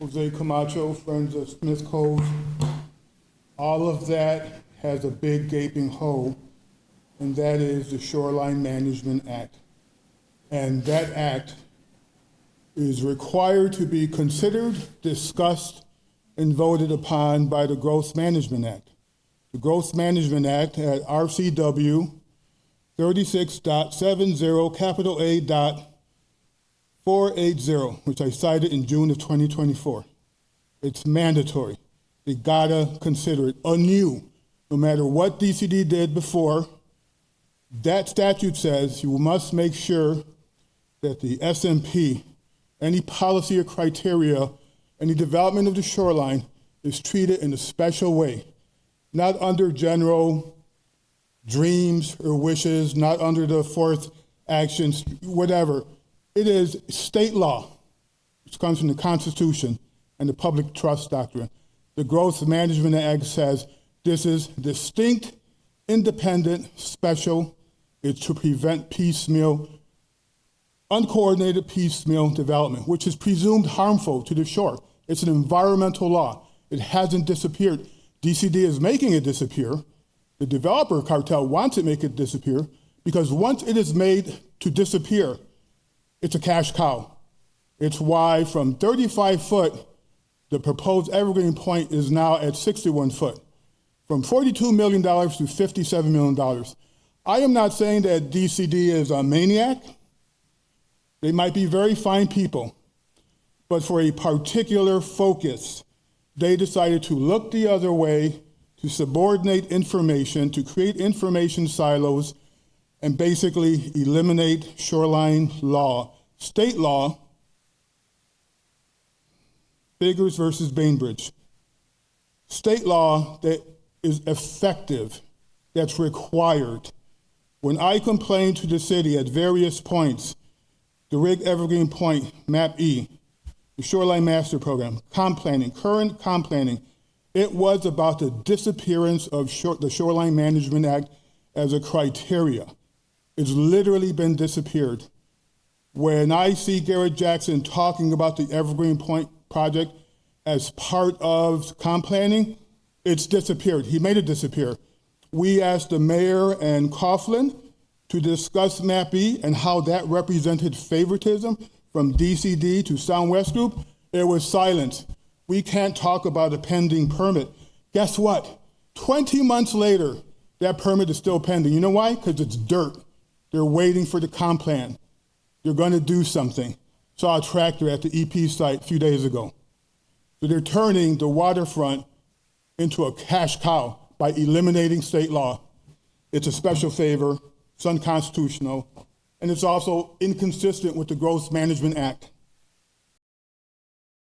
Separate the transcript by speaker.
Speaker 1: Jose Camacho, Friends of Smith Cove. All of that has a big gaping hole, and that is the Shoreline Management Act. And that act is required to be considered, discussed, and voted upon by the Growth Management Act. The Growth Management Act at RCW36.70A.480, which I cited in June of 2024. It's mandatory. They gotta consider it anew. No matter what DCD did before, that statute says you must make sure that the SMP, any policy or criteria, any development of the shoreline is treated in a special way, not under general dreams or wishes, not under the fourth actions, whatever. It is state law, which comes from the Constitution and the public trust doctrine. The Growth Management Act says this is distinct, independent, special. It's to prevent piecemeal, uncoordinated piecemeal development, which is presumed harmful to the shore. It's an environmental law. It hasn't disappeared. DCD is making it disappear. The developer cartel wants to make it disappear because once it is made to disappear, it's a cash cow. It's why from 35 foot, the proposed Evergreen Pointe is now at 61 foot, from $42 million to $57 million. I am not saying that DCD is a maniac. They might be very fine people, but for a particular focus, they decided to look the other way, to subordinate information, to create information silos, and basically eliminate shoreline law, state law, Biggers versus Bainbridge. State law that is effective, that's required. When I complained to the city at various points, the Evergreen Pointe Map E, the Shoreline Master Program, comp planning, current comp planning, it was about the disappearance of the Shoreline Management Act as a criteria. It's literally been disappeared. When I see Garrett Jackson talking about the Evergreen Pointe project as part of comp planning, it's disappeared. He made it disappear. We asked the mayor and Coughlin to discuss Map E and how that represented favoritism from DCD to Soundwest Group. It was silent. We can't talk about a pending permit. Guess what? 20 months later, that permit is still pending. You know why? Because it's dirt. They're waiting for the comp plan. They're going to do something. Saw a tractor at the EP site a few days ago. So they're turning the waterfront into a cash cow by eliminating state law. It's a special favor, it's unconstitutional, and it's also inconsistent with the Growth Management Act.